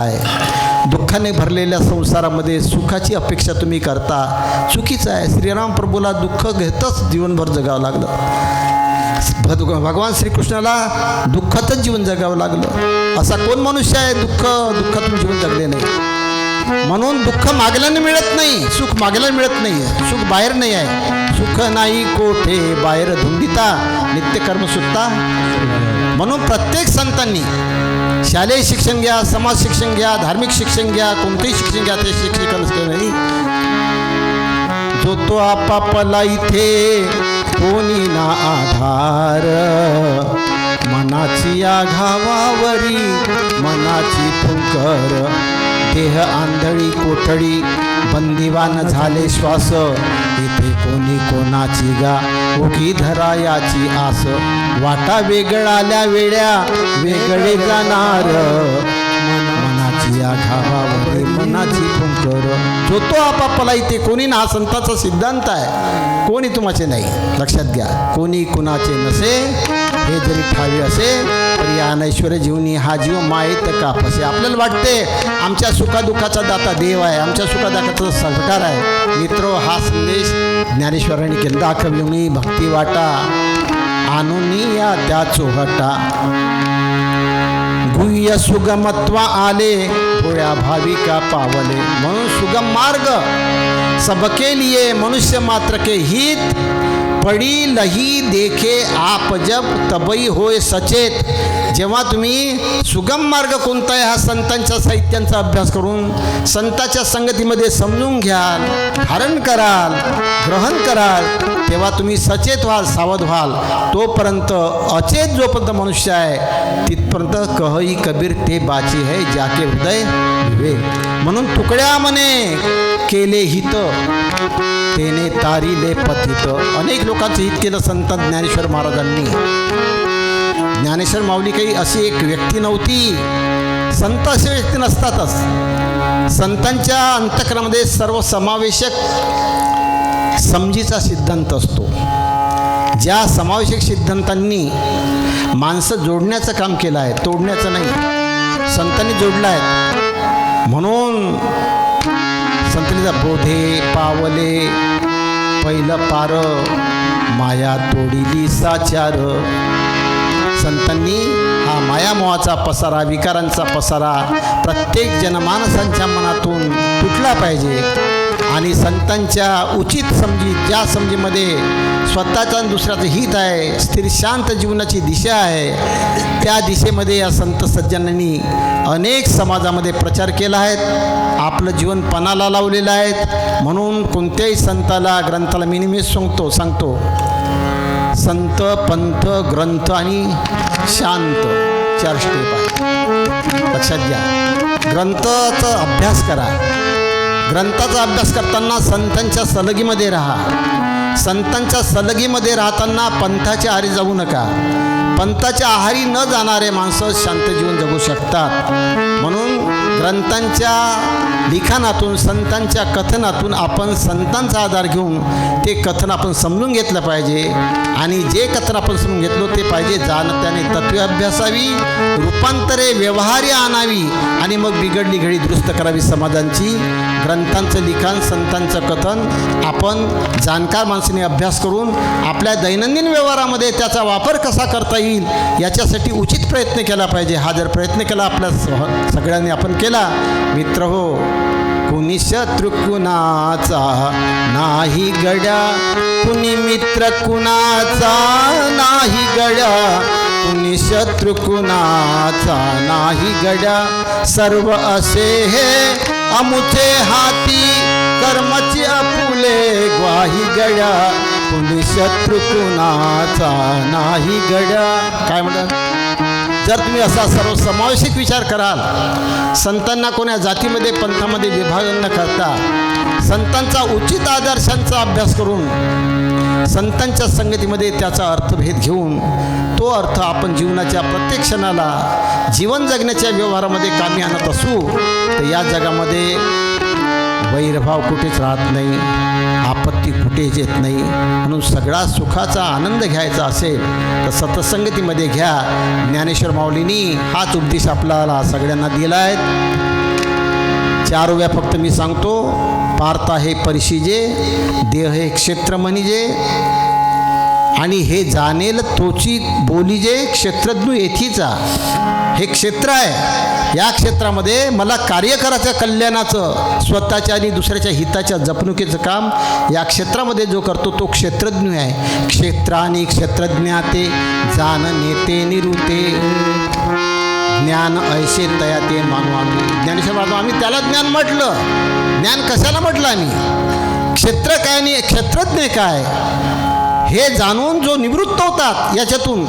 आहे. दुःखाने भरलेल्या संसारामध्ये सुखाची अपेक्षा तुम्ही करता, चुकीचं आहे. श्रीराम प्रभूला दुःख घेतच जीवनभर जगावं लागलं. भगवान श्रीकृष्णाला दुःखातच जीवन जगावं लागलं. असा कोण मनुष्य आहे दुःखातून जीवन जगले नाही. म्हणून दुःख मागल्याने मिळत नाही, सुख मागल्याने मिळत नाही. सुख बाहेर नाही आहे. सुख नाही कोठे बाहेर धुंडिता, नित्यकर्म सुटता. म्हणून प्रत्येक संतांनी शालेय शिक्षण घ्या, समाज शिक्षण घ्या, धार्मिक शिक्षण घ्या, कोणतेही शिक्षण घ्या, ते शिक्षण नाही. जो तो आपापला इथे कोणी ना आधार, मनाची आघावावरी मनाची फुंकर, देह आंधळी कोठडी बंदिवान झाले श्वास, इथे कोणी कोणाची गा उगी धरायाची आस, वाटा वेगळाल्या वेड्या वेगळे जाणार, मनाची आघावावरी मनाची फुंकर, जो तो आपापला इथे कोणी ना. हा संतांचा सिद्धांत आहे. कोणी तुमचे नाही. लक्षात घ्या, कोणी कुणाचे नसे हे जरी ठावे असे तरी या अनैश्वर जीवनी हा जीव माहीत का फसे. आपल्याला वाटते आमच्या सुखादुःखाचा दाता देव आहे, आमच्या सुखादुःखाचा सरकार आहे. मित्र, हा संदेश ज्ञानेश्वरांनी केला. दाखविणी भक्ती वाटा आणून या त्या चोहटा, गुह्य सुगमत्व आले भोळ्या भाविका पावले. म्हणून सुगम मार्ग सबके लिए मनुष्य मात्र के हित, पडी लही देखे आप जब तबई होय सचेत. जेव्हा तुम्ही सुगम मार्ग कोणता आहे हा संतांच्या साहित्यांचा अभ्यास करून संतांच्या संगतीमध्ये समजून घ्याल, धारण कराल, ग्रहण कराल, तेव्हा तुम्ही सचेत व्हाल, सावध व्हाल. तोपर्यंत अचेत जोपर्यंत मनुष्य आहे तिथपर्यंत कहई कबीर ते बाची है जाके हृदय विवेक. म्हणून तुकड्या म्हणे केले हित तेने तारिले पतित. अनेक लोकांचं हित केलं संत ज्ञानेश्वर महाराजांनी. ज्ञानेश्वर माऊली काही अशी एक व्यक्ती नव्हती. संत असे व्यक्ती नसतातच. संतांच्या अंतःकरणामध्ये सर्वसमावेशक समजीचा सिद्धांत असतो. ज्या समावेशक सिद्धांतांनी माणसं जोडण्याचं काम केलं आहे, तोडण्याचं नाही. संतांनी जोडलं आहे. म्हणून संतांचा बोधे पावले पहिलं पार, माया तोडिली साचार. संतांनी हा मायामोहाचा पसारा, विकारांचा पसारा प्रत्येक जनमानसांच्या मनातून तुटला पाहिजे. आणि संतांच्या उचित समजी, ज्या समजीमध्ये स्वतःचं आणि दुसऱ्याचं हित आहे, स्थिर शांत जीवनाची दिशा आहे, त्या दिशेमध्ये या संत सज्जनांनी अनेक समाजामध्ये प्रचार केला आहे. आपलं जीवन पणाला लावलेलं आहे. म्हणून कोणत्याही संताला, ग्रंथाला मी नेहमीच सांगतो संत, पंथ, ग्रंथ आणि शांत 4 स्टेप आहे. लक्षात घ्या. ग्रंथाचा अभ्यास करा. ग्रंथाचा अभ्यास करताना संतांच्या सलगीमध्ये राहा. संतांच्या सलगीमध्ये राहताना पंथाच्या आहारी जाऊ नका. पंथाच्या आहारी न जाणारे माणसं शांत जीवन जगू शकतात. म्हणून ग्रंथांच्या लिखाणातून, संतांच्या कथनातून आपण संतांचा आधार घेऊन ते कथन आपण समजून घेतलं पाहिजे. आणि जे कथन आपण समजून घेतलो ते पाहिजे जाणत्याने तत्वे अभ्यासावी, रूपांतरे व्यवहार्य आणावी आणि मग बिघडली घडी दुरुस्त करावी समाजांची. ग्रंथांचं लिखाण, संतांचं कथन आपण जाणकार माणसाने अभ्यास करून आपल्या दैनंदिन व्यवहारामध्ये त्याचा वापर कसा करता येईल याच्यासाठी उचित प्रयत्न केला पाहिजे. हा जर प्रयत्न केला आपल्या सगळ्यांनी आपण केला, मित्र हो, कुणी शत्रू कुणाचा नाही गड्या, कुणी मित्र कुणाचा नाही गड्या, कुणी शत्रू कुणाचा नाही गड्या, सर्व असे हे अमुचे हाती कर्माची आपुले ग्वाही गड्या, कुणी शत्रू कुणाचा नाही गड्या. काय म्हणतात? जर तुम्ही असा सर्वसमावेशक विचार कराल, संतांना कोण्या जातीमध्ये, पंथामध्ये विभाजन न करता संतांचा उचित आदर्शांचा अभ्यास करून संतांच्या संगतीमध्ये त्याचा अर्थभेद घेऊन तो अर्थ आपण जीवनाच्या प्रत्येक क्षणाला जीवन जगण्याच्या व्यवहारामध्ये कामी आणत असू तर या जगामध्ये वैरभाव कुठेच राहत नाही, आपत्ती कुठेच येत नाही. म्हणून सगळा सुखाचा आनंद घ्यायचा असेल तर सतसंगतीमध्ये घ्या. ज्ञानेश्वर माऊलींनी हाच उपदेश आपल्याला सगळ्यांना दिला आहे. 4 ओव्या फक्त मी सांगतो. पार्थ हे परिशिजे, देह हे क्षेत्र म्हणिजे, आणि हे जाणेल तोची बोलीजे, क्षेत्रज्ञ येथीचा. हे क्षेत्र आहे, या क्षेत्रामध्ये मला कार्य करायचं कल्याणाचं, स्वतःच्या आणि दुसऱ्याच्या हिताच्या जपणुकीचं काम या क्षेत्रामध्ये जो करतो तो क्षेत्रज्ञ आहे. क्षेत्रानी क्षेत्रज्ञाते जाण नेते निरुते, ज्ञान ऐसे तया ते मानू आम्ही. ज्ञानेश्वर मानू आम्ही त्याला ज्ञान म्हटलं. ज्ञान कशाला म्हटलं आम्ही? क्षेत्र काय आणि क्षेत्रज्ञ काय हे जाणून जो निवृत्त होतात, याच्यातून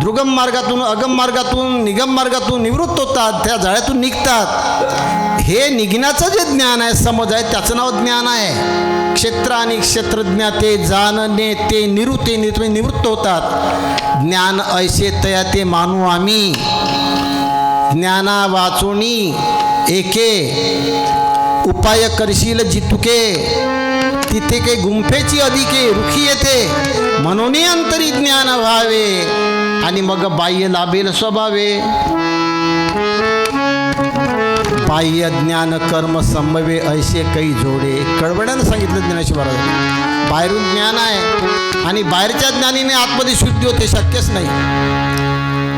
दुर्गम मार्गातून, अगम मार्गातून, निगम मार्गातून निवृत्त होतात, त्या जाळ्यातून निघतात. हे निघण्याचं जे ज्ञान आहे, समज आहे, त्याचं नाव ज्ञान आहे. क्षेत्र आणि क्षेत्रज्ञ ते जाणणे ते निरुते, निवृत्त होतात. ज्ञान ऐसे तया ते मानू आम्ही. ज्ञाना वाचोनी एके, उपाय करशील जितुके, तिथे के गुंफेची अधिके रुखी येते, म्हणून अंतरी ज्ञान व्हावे, आणि मग बाह्य लाभेल स्वभावे. बाह्य ज्ञान कर्म संभवे ऐसे काही जोडे. कळवड्यानं सांगितलं ज्ञानेश्वर महाराज. बाहेरून ज्ञान आहे आणि बाहेरच्या ज्ञानीने आतमध्ये शुद्धी होते, शक्यच नाही.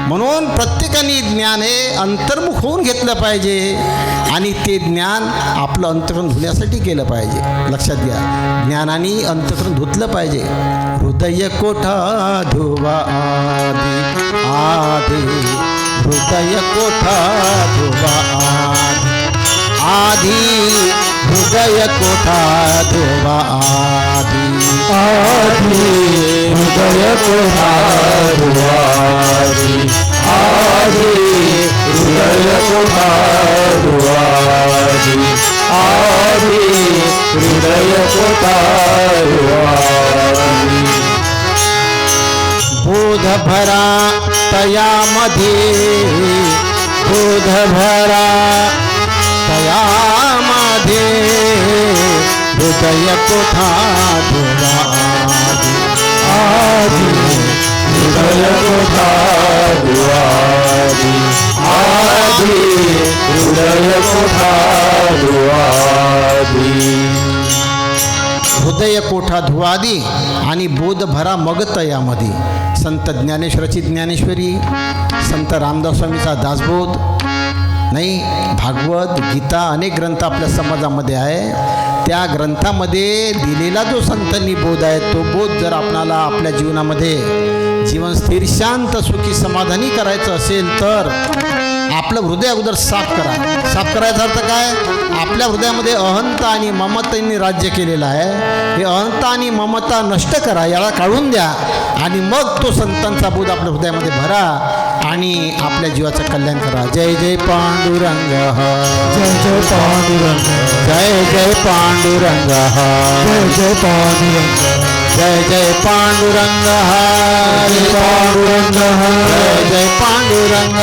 म्हणून प्रत्येकाने ज्ञान हे अंतर्मुख होऊन घेतलं पाहिजे, आणि ते ज्ञान आपलं अंतःकरण धुण्यासाठी केलं पाहिजे. लक्षात घ्या, ज्ञानाने अंतःकरण धुतलं पाहिजे. हृदय कोठा धुवा आधी आधी, हृदय कोठा धुवा आधी, हृदय कोठा धुवा आधी आधी, हृदय कोठा धुवा आधी आधी, हृदय कोठा धुवा आधी, हृदय कोठा धुवा. बोध भरा तयामध्ये, बोध भरा तयामध्ये, हृदय कोठा धुवा आधी, हृदय कोठा धुवा आधी, हृदय कोठा धुवा. हृदय कोठा धुवादी आणि बोध भरा मग तयामध्ये. संत ज्ञानेश्वराची ज्ञानेश्वरी, संत रामदास स्वामीचा दासबोध नाही, भागवत, गीता, अनेक ग्रंथ आपल्या समाजामध्ये आहे. त्या ग्रंथामध्ये दिलेला जो संतांनी बोध आहे, तो बोध जर आपणाला आपल्या जीवनामध्ये जीवन स्थिर शांत सुखी समाधानी करायचं असेल तर आपलं हृदय अगोदर साफ करा. साफ करायचा अर्थ काय? आपल्या हृदयामध्ये अहंता आणि ममतेने राज्य केलेलं आहे. हे अहंता आणि ममता नष्ट करा, याला काढून द्या, आणि मग तो संतांचा बोध आपल्या हृदयामध्ये भरा आणि आपल्या जीवाचं कल्याण करा. जय जय पांडुरंग, जय जय पांडुरंग, जय जय पांडुरंग, जय जय पांडुरंग, जय जय पांडुरंग, जय पांडुरंग,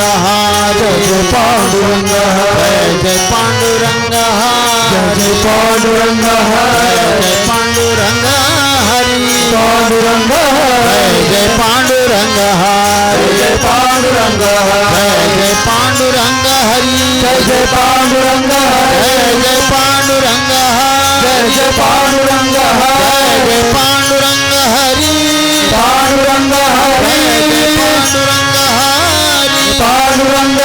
जय जय पांडुरंग, जय जय पांडुरंग, जय जय पांडुरंग, जय जय पांडुरंग, जय पांडुरंग हरी पांडुरंग, जय जय पांडुरंग, जय जय पांडुरंग, जय जय पांडुरंग हरी जय जय पांडुरंग, जय जय पांडुरंग, जय जय पांडुरंग, जय जय पांडुरंग हरी पांडुरंग हरी, पांडुरंग हरी, पांडुरंग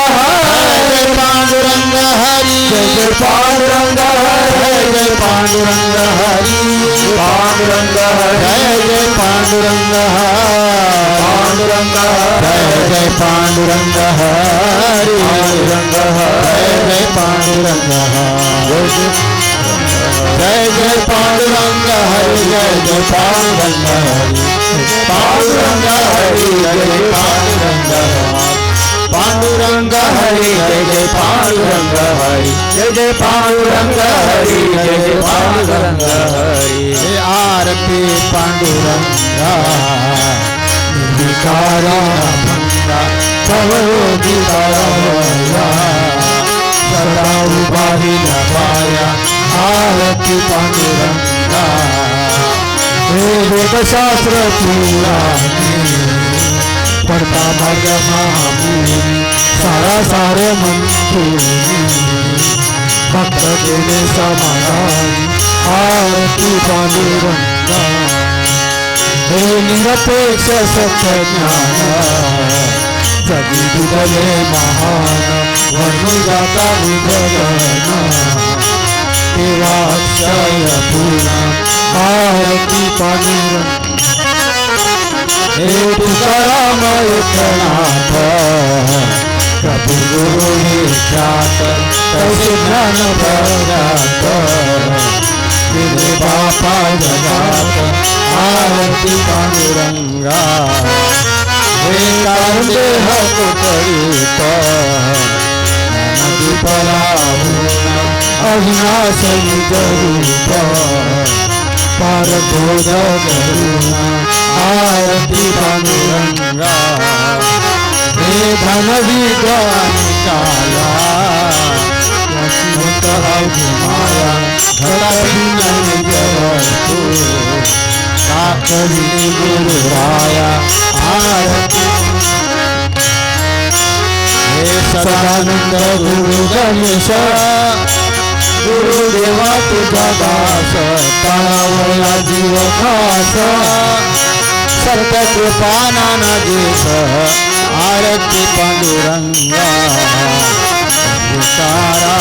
पांडुरंग हरी, जय जय पांडुरंग हरी, जय पांडुरंग हरी, पांडुरंग जय जय पांडुरंग हरी, पांडुरंग जय जय पांडुरंग हरी, जय जय पांडुरंग हरी, जय जय पांडुरंग हरी, जय जय पांडुरंग हरी, पांडुरंग हरी, जय जय पांडुरंग हरी, पांडुरंग हरी, जय जय पांडुरंग हरी, जय जय पांडुरंग हरी, जय जय पांडुरंग हरी. हे आरती पांडुरंगा निर्विकारा भंगा तव योगिकारा सदा पाहिल्या पाया आरती पांडुरंगा हे वेदशास्त्र पुराणे पडता भाग्य महामुनी सारा सारे मंत्रुनी भक्त केले समाधानी आरती पांडुरंगा हे निरपेक्ष सत्य ज्ञान जगी बुधले महान वर्णू जाता बुधगण देवाक्षय पूर्ण आरती पांडुरंगा हे तुकाराम विठ्ठलनाथ प्रभु गुरु हे ख्यात तसे ज्ञान भरात विने बापा जगात आरती पांडुरंगा हे कारण देह कुटरीत नदी पराहून अविनाशी जरूप पार बोध करुणा आरती पांडुरंगा हे धन विद्वान काला वसंत माया घराती नाही जवळतो काकडी गुरुराया आरती हे सदानंद गुरु गणेश गुरुदेवा तुझा दास तळावया जीव खास सत्य कृपा नानादेश आरती पांडुरंगा विकारा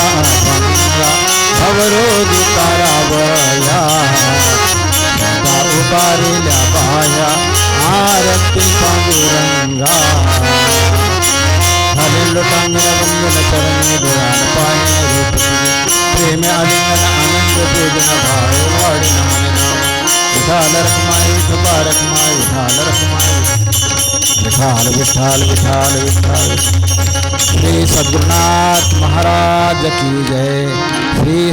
भंगा भवरोध तारावया उभारल्या बाया आरती पांडुरंगा लोटांगण वंदन चरणी डोळ्यान पाय रूप प्रेम आलिंगन आनंद पूजन भाव वाढी विठाल रखमाई कृपा रखमाई विठाल रखमाई विठाल विठाल विठाल विठाल श्री सद्गुरुनाथ महाराज की जय।